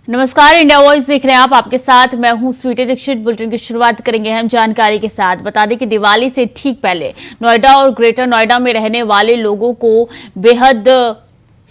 नमस्कार, India voice देख रहे हैं आप। आपके साथ मैं हूं स्वीटी दीक्षित। बुलेटिन की शुरुआत करेंगे हम जानकारी के साथ। बता दें कि दिवाली से ठीक पहले नोएडा और ग्रेटर नोएडा में रहने वाले लोगों को बेहद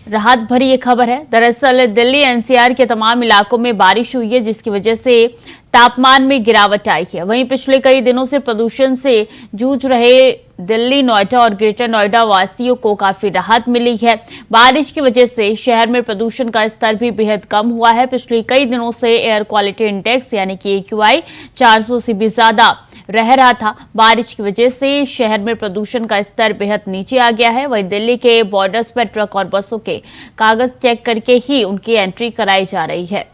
राहत भरी ये खबर है। दरअसल दिल्ली एनसीआर के तमाम इलाकों में बारिश हुई है, जिसकी वजह से तापमान में गिरावट आई है। वहीं पिछले कई दिनों से प्रदूषण से जूझ रहे दिल्ली, नोएडा और ग्रेटर नोएडा वासियों को काफी राहत मिली है। बारिश की वजह से शहर में प्रदूषण का स्तर भी बेहद कम हुआ है। पिछले कई दिनों से एयर क्वालिटी इंडेक्स यानी कि AQI 400 से भी ज्यादा रह रहा था। बारिश की वजह से शहर में प्रदूषण का स्तर बेहद नीचे आ गया है। वहीं दिल्ली के बॉर्डर्स पर ट्रक और बसों के कागज चेक करके ही उनकी एंट्री कराई जा रही है।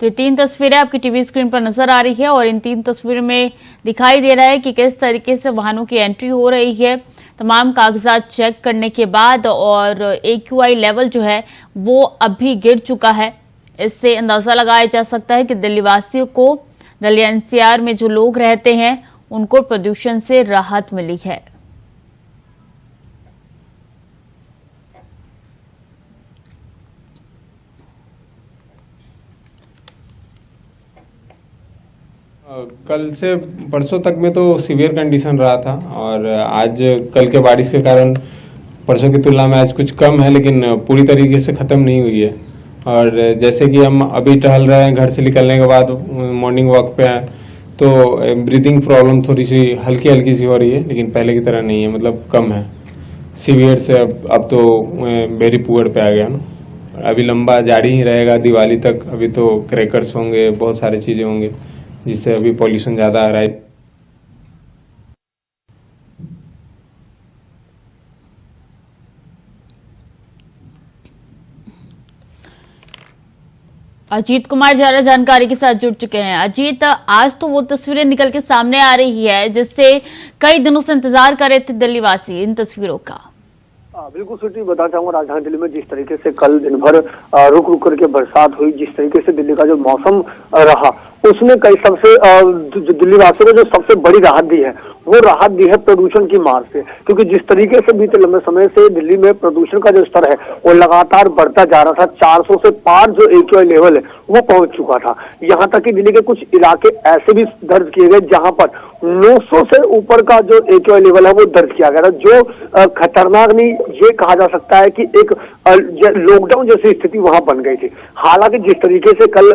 तो ये 3 तस्वीरें आपकी टीवी स्क्रीन पर नजर आ रही है और इन 3 तस्वीरों में दिखाई दे रहा है कि किस तरीके से वाहनों की एंट्री हो रही है तमाम कागजात चेक करने के बाद। और AQI लेवल जो है वो अभी गिर चुका है। इससे अंदाजा लगाया जा सकता है कि दिल्ली वासियों को, दिल्ली NCR में जो लोग रहते हैं उनको प्रदूषण से राहत मिली है। कल से परसों तक में तो सीवियर कंडीशन रहा था और आज कल के बारिश के कारण परसों की तुलना में आज कुछ कम है, लेकिन पूरी तरीके से ख़त्म नहीं हुई है। और जैसे कि हम अभी टहल रहे हैं, घर से निकलने के बाद मॉर्निंग वॉक पे हैं, तो ब्रीदिंग प्रॉब्लम थोड़ी सी हल्की हल्की सी हो रही है, लेकिन पहले की तरह नहीं है, मतलब कम है। सीवियर से अब तो वेरी पुअर पे आ गया ना। अभी लंबा जारी ही रहेगा दिवाली तक। अभी तो क्रैकर्स होंगे, बहुत सारी चीज़ें होंगे जिससे अभी पॉल्यूशन ज़्यादा आ रहा है। अजीत कुमार ज्यादा जानकारी के साथ जुड़ चुके हैं। अजीत, आज तो वो तस्वीरें निकल के सामने आ रही है जिससे कई दिनों से इंतजार कर रहे थे दिल्ली वासी इन तस्वीरों का। बिल्कुल स्वीटी, बताना चाहूंगा राजधानी दिल्ली में जिस तरीके से कल दिन भर रुक रुक करके बरसात हुई, जिस तरीके से दिल्ली का जो मौसम रहा, उसने कई सबसे दिल्ली वासियों को जो सबसे बड़ी राहत दी है वो राहत दी है प्रदूषण की मार से। क्योंकि जिस तरीके से बीते लंबे समय से दिल्ली में प्रदूषण का जो स्तर है वो लगातार बढ़ता जा रहा था। 400 से पार जो AQI लेवल है वो पहुंच चुका था। यहाँ तक कि दिल्ली के कुछ इलाके ऐसे भी दर्ज किए गए जहां पर 900 से ऊपर का जो AQI लेवल है वो दर्ज किया गया था, जो खतरनाक नहीं, ये कहा जा सकता है कि एक लॉकडाउन जैसी स्थिति वहां बन गई थी। हालांकि जिस तरीके से कल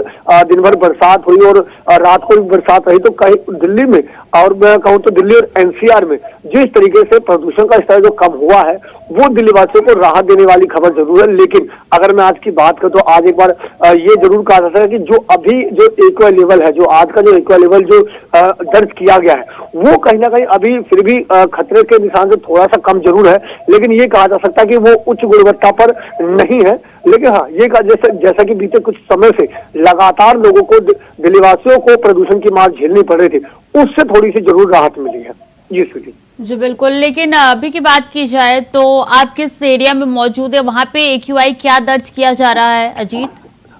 दिन भर बरसात हुई और रात को भी बरसात रही, तो कहीं दिल्ली में और मैं कहूँ तो दिल्ली और NCR में जिस तरीके से प्रदूषण का स्तर जो कम हुआ है वो दिल्ली वासियों को राहत देने वाली खबर जरूर है। लेकिन अगर मैं आज की बात करूं तो आज एक बार ये जरूर कहा जा सकता है कि जो अभी जो AQI लेवल है, जो आज का जो AQI लेवल जो दर्ज किया गया है वो कहीं ना कहीं अभी फिर भी खतरे के निशान से थोड़ा सा कम जरूर है। लेकिन ये कहा जा सकता है कि वो उच्च गुणवत्ता पर नहीं है। लेकिन हाँ, ये जैसा कि बीते कुछ समय से लगातार लोगों को, दिल्ली वासियों को प्रदूषण की मार झेलनी पड़ रही थी, उससे थोड़ी सी जरूर राहत मिली है। जी स्वीटी। जी बिल्कुल, लेकिन अभी की बात की जाए तो आप किस एरिया में मौजूद है, वहां पे AQI क्या दर्ज किया जा रहा है अजीत?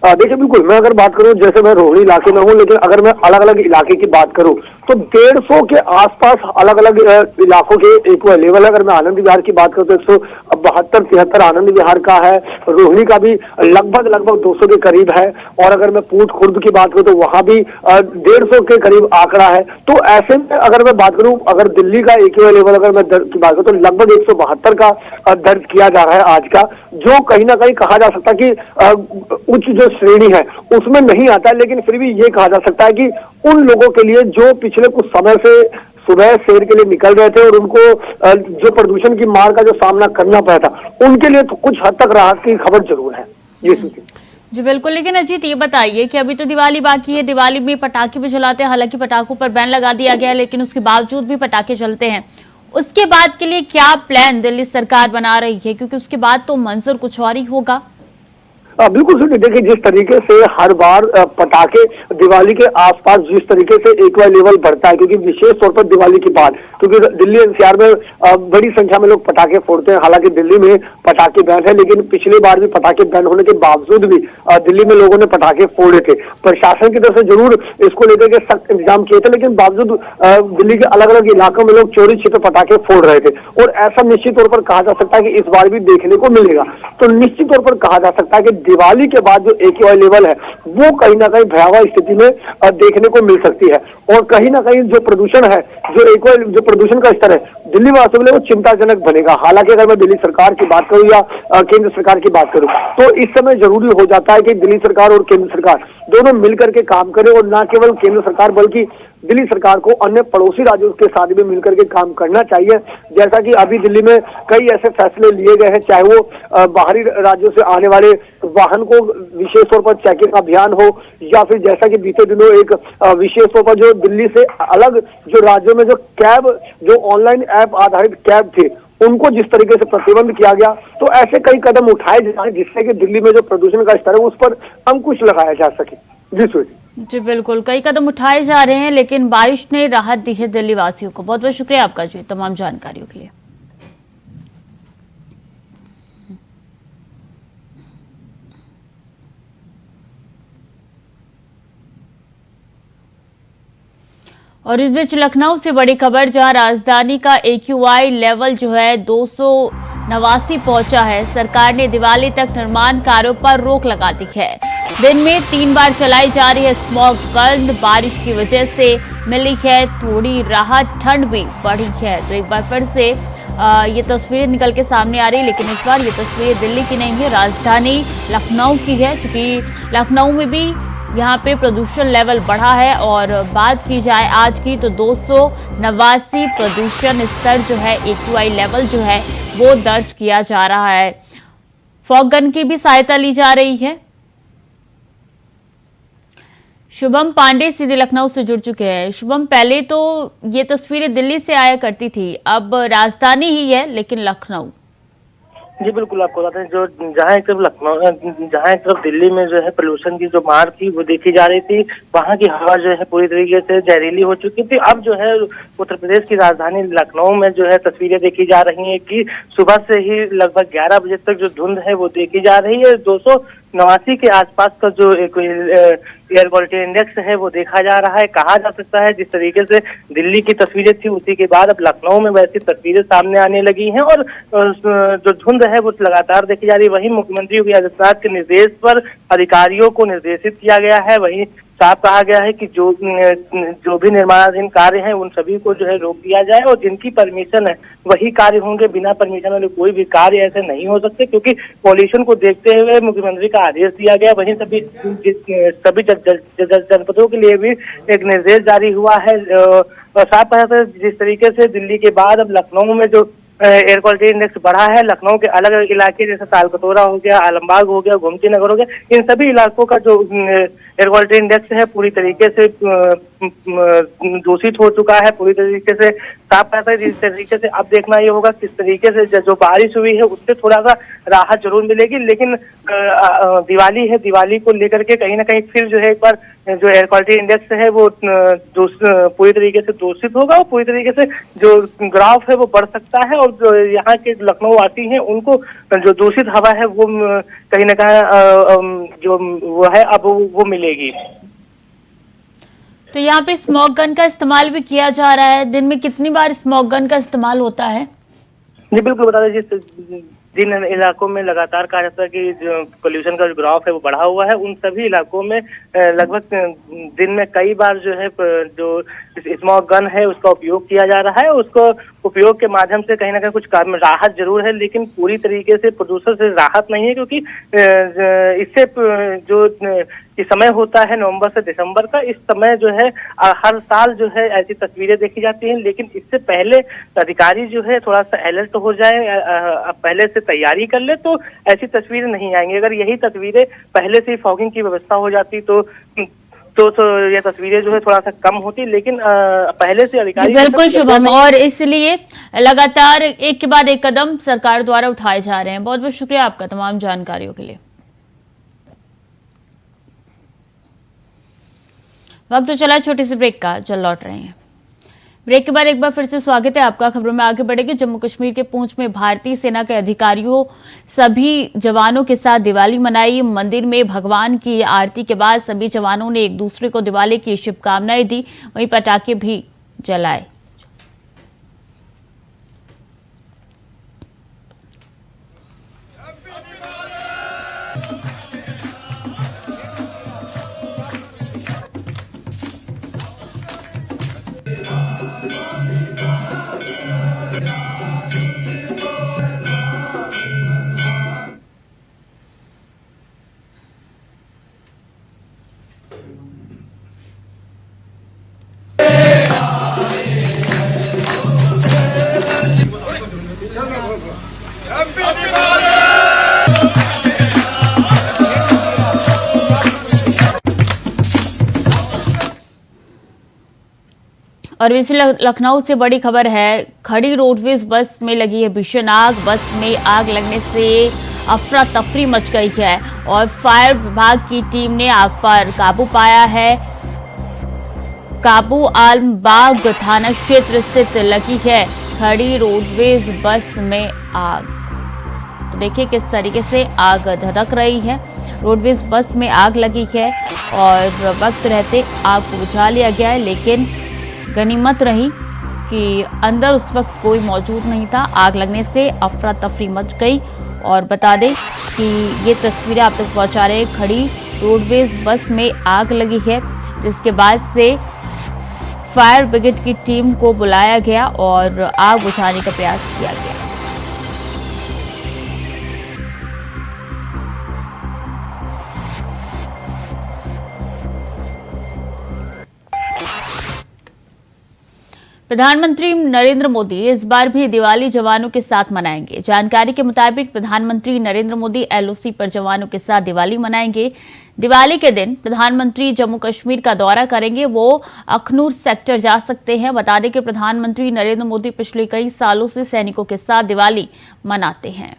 देखिए बिल्कुल, मैं अगर बात करूं, जैसे मैं रोहिणी इलाके में हूं, लेकिन अगर मैं अलग अलग इलाके की बात करूं तो 150 के आसपास अलग अलग इलाकों के AQI लेवल है। अगर मैं आनंद विहार की बात करूं तो 172-73 आनंद विहार का है। रोहिणी का भी लगभग 200 के करीब है। और अगर मैं पूट खुर्द की बात करूं तो वहां भी 150 के करीब आंकड़ा है। तो ऐसे में अगर मैं बात करूं, अगर दिल्ली का AQI लेवल अगर मैं की बात करूं तो लगभग 172 का दर्ज किया जा रहा है आज का, जो कहीं ना कहीं कहा जा सकता है कि उच्च जो श्रेणी है उसमें नहीं आता है। लेकिन फिर भी ये कहा जा सकता है कि उन लोगों के लिए जो पिछले कुछ समय से सुबह सैर के लिए निकल रहे थे और उनको जो प्रदूषण की मार का जो सामना करना पड़ा था, उनके लिए तो कुछ हद तक राहत की खबर जरूर है। ये जी बिल्कुल, लेकिन अजीत ये बताइए कि अभी तो दिवाली बाकी है, दिवाली में पटाखे भी जलाते हैं। हालांकि पटाखों पर बैन लगा दिया गया है, लेकिन उसके बावजूद भी पटाखे चलते हैं। उसके बाद के लिए क्या प्लान दिल्ली सरकार बना रही है, क्योंकि उसके बाद तो मंजर कुछ और ही होगा? बिल्कुल सुनिए, देखिए जिस तरीके से हर बार पटाखे दिवाली के आसपास जिस तरीके से AQI लेवल बढ़ता है, क्योंकि विशेष तौर पर दिवाली के बाद क्योंकि दिल्ली एनसीआर में बड़ी संख्या में लोग पटाखे फोड़ते हैं। हालांकि दिल्ली में पटाखे बैन है, लेकिन पिछली बार भी पटाखे बैन होने के बावजूद भी दिल्ली में लोगों ने पटाखे फोड़े थे। प्रशासन की तरफ से जरूर इसको लेकर के सख्त इंतजाम किए थे, लेकिन बावजूद दिल्ली के अलग अलग इलाकों में लोग चोरी छिपे पटाखे फोड़ रहे थे। और ऐसा निश्चित तौर पर कहा जा सकता है कि इस बार भी देखने को मिलेगा। तो निश्चित तौर पर कहा जा सकता है कि दिवाली के बाद जो AQI लेवल है वो कहीं ना कहीं भयावह स्थिति में देखने को मिल सकती है। और कहीं ना कहीं जो प्रदूषण है, जो प्रदूषण का स्तर है दिल्ली वासियों के लिए वो चिंताजनक बनेगा। हालांकि अगर मैं दिल्ली सरकार की बात करूं या केंद्र सरकार की बात करूं, तो इस समय जरूरी हो जाता है कि दिल्ली सरकार और केंद्र सरकार दोनों मिलकर के काम करें, और न केवल केंद्र सरकार बल्कि दिल्ली सरकार को अन्य पड़ोसी राज्यों के साथ भी मिलकर के काम करना चाहिए। जैसा कि अभी दिल्ली में कई ऐसे फैसले लिए गए हैं, चाहे वो बाहरी राज्यों से आने वाले वाहन को विशेष तौर पर चेकिंग अभियान हो, या फिर जैसा कि बीते दिनों एक विशेष तौर पर जो दिल्ली से अलग जो राज्यों में जो ऑनलाइन ऐप आधारित कैब थे उनको जिस तरीके से प्रतिबंध किया गया, तो ऐसे कई कदम उठाए जाए जिससे कि दिल्ली में जो प्रदूषण का स्तर है उस पर अंकुश लगाया जा सके। जी स्वीटी। जी बिल्कुल, कई कदम उठाए जा रहे हैं, लेकिन बारिश ने राहत दी है दिल्ली वासियों को। बहुत बहुत शुक्रिया आपका जी तमाम जानकारियों के लिए। और इस बीच लखनऊ से बड़ी खबर, जहां राजधानी का AQI लेवल जो है 289 पहुंचा है। सरकार ने दिवाली तक निर्माण कार्यों पर रोक लगा दी है। दिन में 3 बार चलाई जा रही है स्मॉग गन। बारिश की वजह से मिली है थोड़ी राहत, ठंड भी बढ़ी है। तो एक बार फिर से ये तस्वीरें निकल के सामने आ रही है, लेकिन इस बार ये तस्वीरें दिल्ली की नहीं है, राजधानी लखनऊ की है। क्योंकि लखनऊ में भी यहाँ पे प्रदूषण लेवल बढ़ा है। और बात की जाए आज की, तो 289 प्रदूषण स्तर जो है, AQI लेवल जो है वो दर्ज किया जा रहा है। फॉग गन की भी सहायता ली जा रही है। शुभम पांडे सीधे लखनऊ से जुड़ चुके हैं। शुभम, पहले तो ये तस्वीरें दिल्ली से आया करती थी, अब राजधानी ही है लेकिन लखनऊ। जी बिल्कुल, आपको बताते हैं जो जहाँ एक तरफ लखनऊ, जहाँ एक तरफ दिल्ली में जो है पोल्यूशन की जो मार थी वो देखी जा रही थी, वहाँ की हवा जो है पूरी तरीके से जहरीली हो चुकी थी। अब जो है उत्तर प्रदेश की राजधानी लखनऊ में जो है तस्वीरें देखी जा रही हैं कि सुबह से ही लगभग 11 बजे तक जो धुंध है वो देखी जा रही है। 289 के आसपास का जो एक एयर क्वालिटी इंडेक्स है वो देखा जा रहा है। कहा जा सकता है जिस तरीके से दिल्ली की तस्वीरें थी उसी के बाद अब लखनऊ में वैसी तस्वीरें सामने आने लगी हैं, और जो धुंध है वो लगातार देखी जा रही है। वहीं मुख्यमंत्री योगी आदित्यनाथ के निर्देश पर अधिकारियों को निर्देशित किया गया है। वहीं साफ कहा गया है कि जो भी निर्माणाधीन कार्य हैं उन सभी को जो है रोक दिया जाए, और जिनकी परमिशन है वही कार्य होंगे, बिना परमिशन वाले कोई भी कार्य ऐसे नहीं हो सकते, क्योंकि पॉल्यूशन को देखते हुए मुख्यमंत्री का आदेश दिया गया। वहीं सभी जनपदों के लिए भी एक निर्देश जारी हुआ है। साफ कहा था जिस तरीके से दिल्ली के बाद अब लखनऊ में जो एयर क्वालिटी इंडेक्स बढ़ा है, लखनऊ के अलग अलग इलाके जैसे तालकटोरा हो गया, आलमबाग हो गया, गोमती नगर हो गया, इन सभी इलाकों का जो एयर क्वालिटी इंडेक्स है पूरी तरीके से दूषित हो चुका है। पूरी तरीके से साफ कहता है जिस तरीके से अब देखना ये होगा किस तरीके से जो बारिश हुई है उससे थोड़ा सा राहत जरूर मिलेगी, लेकिन दिवाली है, दिवाली को लेकर के कहीं ना कहीं फिर जो है एक बार जो एयर क्वालिटी इंडेक्स है वो पूरी तरीके से दूषित होगा, और पूरी तरीके से जो ग्राफ है वो बढ़ सकता है, और जो यहाँ के लखनऊ वासी हैं उनको जो दूषित हवा है वो कहीं ना कहीं जो वो है अब वो मिलेगी। तो यहाँ पे स्मॉग गन का इस्तेमाल भी किया जा रहा है। दिन में कितनी बार स्मॉग गन का इस्तेमाल होता है? जी बिल्कुल, बता दें जिन इलाकों में लगातार कहा जाता है कि जो पोल्यूशन का जो ग्राफ है वो बढ़ा हुआ है, उन सभी इलाकों में लगभग दिन में कई बार जो है जो स्मॉग गन है उसका उपयोग किया जा रहा है। उसको उपयोग के माध्यम से कहीं ना कहीं कुछ काम राहत जरूर है, लेकिन पूरी तरीके से प्रदूषण से राहत नहीं है, क्योंकि इससे जो कि समय होता है नवंबर से दिसंबर का, इस समय जो है हर साल जो है ऐसी तस्वीरें देखी जाती हैं, लेकिन इससे पहले अधिकारी जो है थोड़ा सा अलर्ट हो जाए, पहले से तैयारी कर ले तो ऐसी तस्वीरें नहीं आएंगी। अगर यही तस्वीरें पहले से ही फॉगिंग की व्यवस्था हो जाती तो ये तस्वीरें जो है थोड़ा सा कम होती, लेकिन पहले से अधिकारी बिल्कुल शुभम, और इसलिए लगातार एक के बाद एक कदम सरकार द्वारा उठाए जा रहे हैं। बहुत बहुत शुक्रिया आपका तमाम जानकारियों के लिए। वक्त तो चला छोटे से ब्रेक का, चल लौट रहे हैं। ब्रेक के बाद एक बार फिर से स्वागत है आपका। खबरों में आगे बढ़ेंगे। जम्मू कश्मीर के पूंछ में भारतीय सेना के अधिकारियों सभी जवानों के साथ दिवाली मनाई। मंदिर में भगवान की आरती के बाद सभी जवानों ने एक दूसरे को दिवाली की शुभकामनाएं दी, वहीं पटाखे भी जलाए। और वैसे लखनऊ से बड़ी खबर है। खड़ी रोडवेज बस में लगी है भीषण आग। बस में आग लगने से अफरा तफरी मच गई है और फायर विभाग की टीम ने आग पर काबू पाया है। काबू आलमबाग थाना क्षेत्र स्थित लगी है खड़ी रोडवेज बस में आग। तो देखिए किस तरीके से आग धधक रही है। रोडवेज बस में आग लगी है और वक्त रहते आग को बुझा लिया गया है, लेकिन गनीमत रही कि अंदर उस वक्त कोई मौजूद नहीं था। आग लगने से अफरा तफरी मच गई। और बता दें कि ये तस्वीरें आप तक पहुंचा रहे हैं। खड़ी रोडवेज बस में आग लगी है, जिसके बाद से फायर ब्रिगेड की टीम को बुलाया गया और आग बुझाने का प्रयास किया गया। प्रधानमंत्री नरेंद्र मोदी इस बार भी दिवाली जवानों के साथ मनाएंगे। जानकारी के मुताबिक प्रधानमंत्री नरेंद्र मोदी एलओसी पर जवानों के साथ दिवाली मनाएंगे। दिवाली के दिन प्रधानमंत्री जम्मू कश्मीर का दौरा करेंगे। वो अखनूर सेक्टर जा सकते हैं। बता दें कि प्रधानमंत्री नरेंद्र मोदी पिछले कई सालों से सैनिकों के साथ दिवाली मनाते हैं।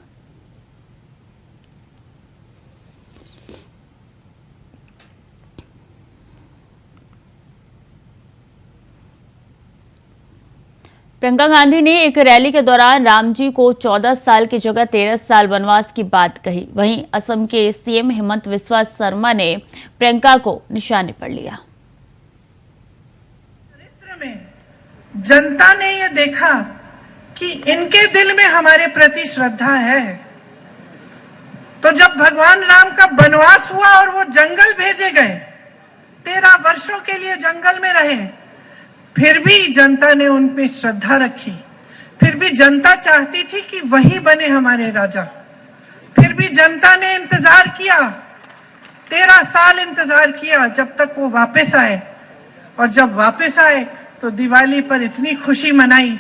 प्रियंका गांधी ने एक रैली के दौरान राम जी को 14 साल की जगह 13 साल वनवास की बात कही। वहीं असम के सीएम हेमंत बिस्वा शर्मा ने प्रियंका को निशाने पर लिया। चरित्र में जनता ने ये देखा कि इनके दिल में हमारे प्रति श्रद्धा है। तो जब भगवान राम का वनवास हुआ और वो जंगल भेजे गए, 13 वर्षों के लिए जंगल में रहे, फिर भी जनता ने उनमें श्रद्धा रखी। फिर भी जनता चाहती थी कि वही बने हमारे राजा। फिर भी जनता ने इंतजार किया, 13 साल इंतजार किया जब तक वो वापस आए। और जब वापस आए तो दिवाली पर इतनी खुशी मनाई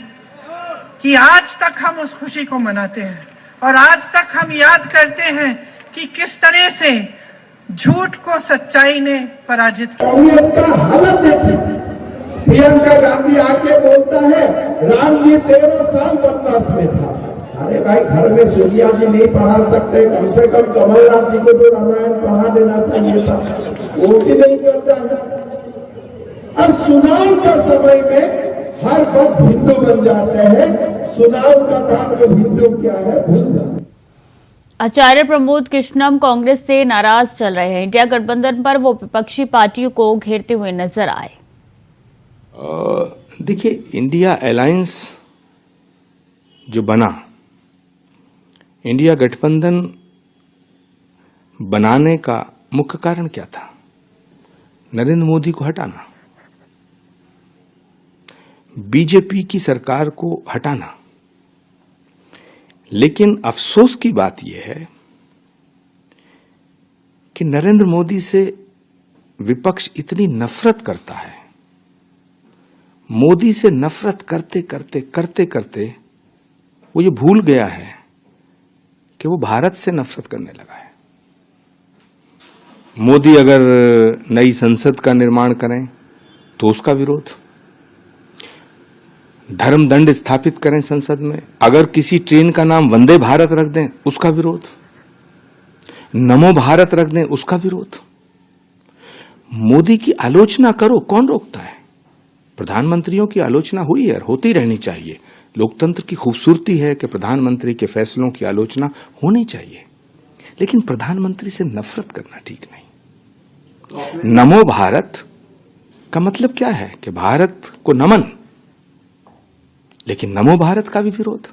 कि आज तक हम उस खुशी को मनाते हैं। और आज तक हम याद करते हैं कि किस तरह से झूठ को सच्चाई ने पराजित किया। प्रियंका गांधी आके बोलता है राम जी 13 साल वनवास में था। अरे भाई, घर में सूर्या जी नहीं पढ़ा सकते, कम से कम कमलनाथ जी को तो रामायण पढ़ा देना चाहिए था, वो भी नहीं करता है। और चुनाव का समय में हर वक्त हिंदू बन जाते हैं। चुनाव का काम जो हिंदू क्या है भूल जाते। आचार्य प्रमोद कृष्णम कांग्रेस से नाराज चल रहे हैं। इंडिया गठबंधन पर वो विपक्षी पार्टियों को घेरते हुए नजर आए। देखिए, इंडिया अलायंस जो बना, इंडिया गठबंधन बनाने का मुख्य कारण क्या था? नरेंद्र मोदी को हटाना, बीजेपी की सरकार को हटाना। लेकिन अफसोस की बात यह है कि नरेंद्र मोदी से विपक्ष इतनी नफरत करता है। मोदी से नफरत करते करते वो ये भूल गया है कि वो भारत से नफरत करने लगा है। मोदी अगर नई संसद का निर्माण करें तो उसका विरोध, धर्म दंड स्थापित करें संसद में, अगर किसी ट्रेन का नाम वंदे भारत रख दें उसका विरोध, नमो भारत रख दें उसका विरोध। मोदी की आलोचना करो, कौन रोकता है? प्रधानमंत्रियों की आलोचना हुई है और होती रहनी चाहिए। लोकतंत्र की खूबसूरती है कि प्रधानमंत्री के फैसलों की आलोचना होनी चाहिए, लेकिन प्रधानमंत्री से नफरत करना ठीक नहीं। नमो भारत का मतलब क्या है कि भारत को नमन, लेकिन नमो भारत का भी विरोध।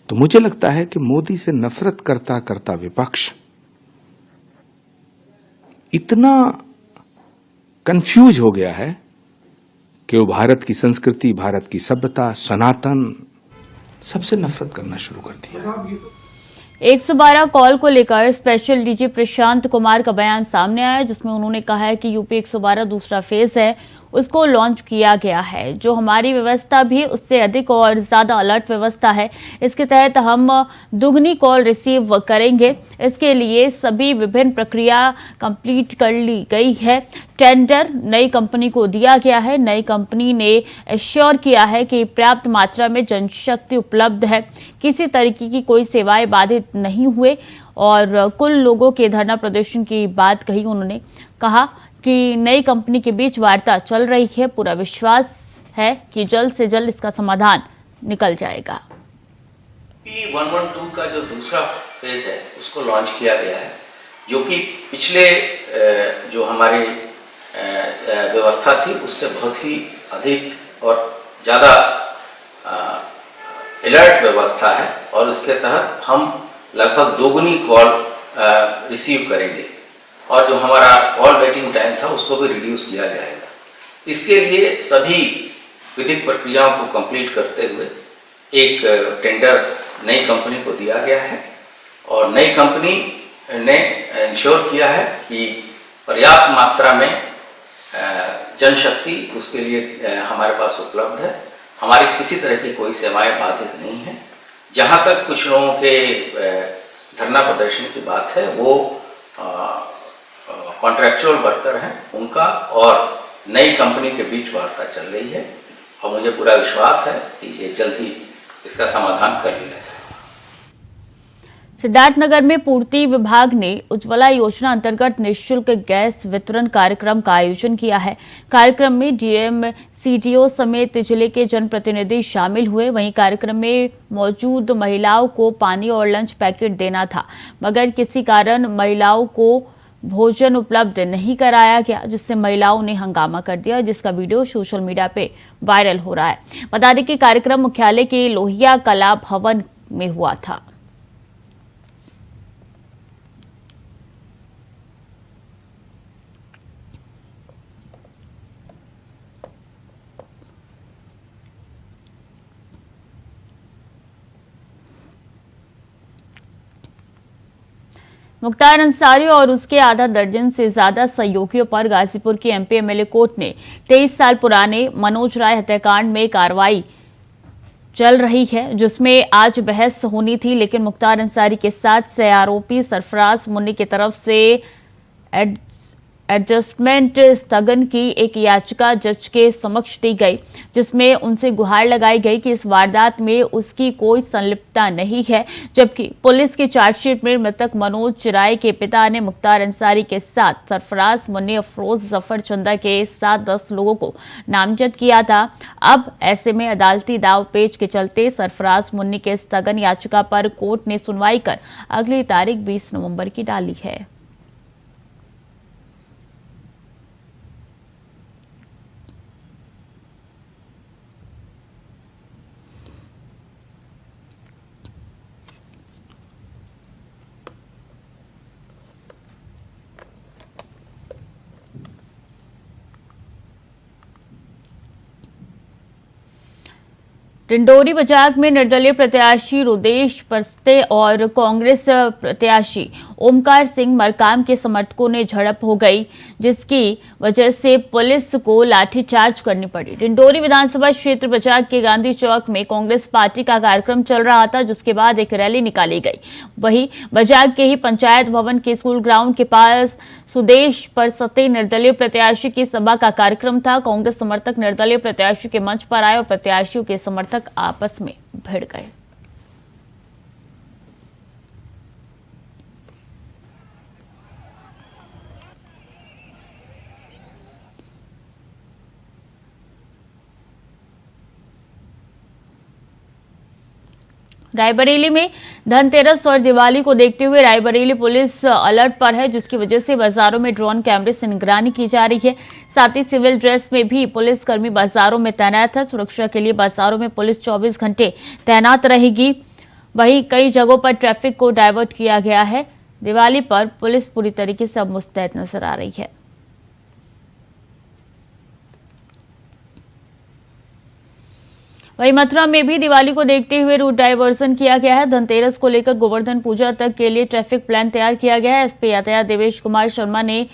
तो मुझे लगता है कि मोदी से नफरत करता करता विपक्ष इतना कंफ्यूज हो गया है कि वो भारत की संस्कृति, भारत की सभ्यता, सनातन, सबसे नफरत करना शुरू कर दिया। 112 कॉल को लेकर स्पेशल डीजी प्रशांत कुमार का बयान सामने आया, जिसमें उन्होंने कहा है कि यूपी 112 दूसरा फेज है, उसको लॉन्च किया गया है। जो हमारी व्यवस्था भी उससे अधिक और ज्यादा अलर्ट व्यवस्था है। इसके तहत हम दुगनी कॉल रिसीव करेंगे। इसके लिए सभी विभिन्न प्रक्रिया कंप्लीट कर ली गई है। टेंडर नई कंपनी को दिया गया है। नई कंपनी ने एश्योर किया है कि पर्याप्त मात्रा में जनशक्ति उपलब्ध है, किसी तरीके की कोई सेवाएं बाधित नहीं हुए। और कुल लोगों के धरना प्रदर्शन की बात कही उन्होंने। कहा कि नई कंपनी के बीच वार्ता चल रही है। पूरा विश्वास है कि जल्द से जल्द इसका समाधान निकल जाएगा। 112 का जो दूसरा फेज है उसको लॉन्च किया गया है, जो कि पिछले जो हमारी व्यवस्था थी उससे बहुत ही अधिक और ज़्यादा अलर्ट व्यवस्था है। और उसके तहत हम लगभग दोगुनी कॉल रिसीव करेंगे और जो हमारा कॉल वेटिंग टाइम था उसको भी रिड्यूस किया जाएगा। इसके लिए सभी विधिक प्रक्रियाओं को कंप्लीट करते हुए एक टेंडर नई कंपनी को दिया गया है और नई कंपनी ने इंश्योर किया है कि पर्याप्त मात्रा में जनशक्ति उसके लिए हमारे पास उपलब्ध है। हमारी किसी तरह की कोई सेवाएं बाधित नहीं है। जहाँ तक कुछ लोगों के धरना प्रदर्शन की बात है, वो कॉन्ट्रैक्चुअल वर्कर हैं, उनका और नई कंपनी के बीच वार्ता चल रही है और मुझे पूरा विश्वास है कि ये जल्द ही इसका समाधान कर लिया जाएगा। सिद्धार्थनगर में पूर्ति विभाग ने उज्ज्वला योजना अंतर्गत निःशुल्क गैस वितरण कार्यक्रम का आयोजन किया है। कार्यक्रम में डीएम, सीडीओ समेत जिले के जनप्रतिनिधि शामिल हुए। वहीं कार्यक्रम में मौजूद महिलाओं को पानी और लंच पैकेट देना था, मगर किसी कारण महिलाओं को भोजन उपलब्ध नहीं कराया गया, जिससे महिलाओं ने हंगामा कर दिया, जिसका वीडियो सोशल मीडिया पे वायरल हो रहा है। बता दें कि कार्यक्रम मुख्यालय के लोहिया कला भवन में हुआ था। मुख्तार अंसारी और उसके आधा दर्जन से ज्यादा सहयोगियों पर गाजीपुर की एमपी एमएलए कोर्ट ने 23 साल पुराने मनोज राय हत्याकांड में कार्रवाई चल रही है, जिसमें आज बहस होनी थी, लेकिन मुख्तार अंसारी के साथ सह आरोपी सरफराज मुन्नी की तरफ से एडजस्टमेंट स्थगन की एक याचिका जज के समक्ष दी गई, जिसमें उनसे गुहार लगाई गई कि इस वारदात में उसकी कोई संलिप्तता नहीं है। जबकि पुलिस की चार्जशीट में मृतक मनोज राय के पिता ने मुख्तार अंसारी के साथ सरफराज मुन्नी, अफरोज जफर चंदा के साथ 10 लोगों को नामजद किया था। अब ऐसे में अदालती दावपेच के चलते सरफराज मुन्नी के स्थगन याचिका पर कोर्ट ने सुनवाई कर अगली तारीख 20 नवंबर की डाली है। डिंडोरी बजाग में निर्दलीय प्रत्याशी रुदेश परस्ते और कांग्रेस प्रत्याशी ओमकार सिंह मरकाम के समर्थकों ने झड़प हो गई, जिसकी वजह से पुलिस को लाठीचार्ज करनी पड़ी। डिंडोरी विधानसभा क्षेत्र बजाग के गांधी चौक में कांग्रेस पार्टी का कार्यक्रम चल रहा था, जिसके बाद एक रैली निकाली गई। वहीं बजाग के ही पंचायत भवन के स्कूल ग्राउंड के पास सुदेश परस्ते निर्दलीय प्रत्याशी की सभा का कार्यक्रम था। कांग्रेस समर्थक निर्दलीय प्रत्याशी के मंच पर आए और प्रत्याशियों के समर्थक आपस में भिड़ गए। रायबरेली में धनतेरस और दिवाली को देखते हुए रायबरेली पुलिस अलर्ट पर है, जिसकी वजह से बाजारों में ड्रोन कैमरे से निगरानी की जा रही है। साथ ही सिविल ड्रेस में भी पुलिसकर्मी बाजारों में तैनात है। सुरक्षा के लिए बाजारों में पुलिस 24 घंटे तैनात रहेगी। वहीं कई जगहों पर ट्रैफिक को डायवर्ट किया गया है। दिवाली पर पुलिस पूरी तरीके से अब मुस्तैद नजर आ रही है। वहीं मथुरा में भी दिवाली को देखते हुए रूट डायवर्सन किया गया है। धनतेरस को लेकर गोवर्धन पूजा तक के लिए ट्रैफिक प्लान तैयार किया गया है। एसपी यातायात देवेश कुमार शर्मा ने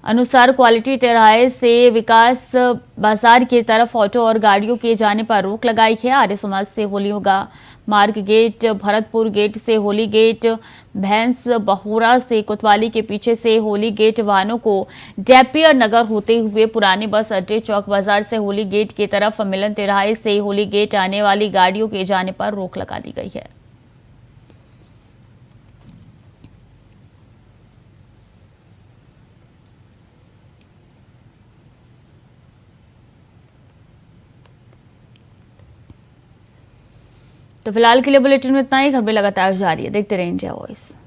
अनुसार क्वालिटी तिराहे से विकास बाजार की तरफ ऑटो और गाड़ियों के जाने पर रोक लगाई है। आर्य समाज से होली होगा मार्ग गेट, भरतपुर गेट से होली गेट, भैंस बहोरा से कोतवाली के पीछे से होली गेट वाहनों को डैपियर नगर होते हुए पुराने बस अड्डे चौक बाजार से होली गेट की तरफ मिलन तिराहे से होली गेट आने वाली गाड़ियों के जाने पर रोक लगा दी गई है। तो फिलहाल के लिए बुलेटिन में इतना ही। खबरें लगातार जारी है, देखते रहें इंडिया वॉइस।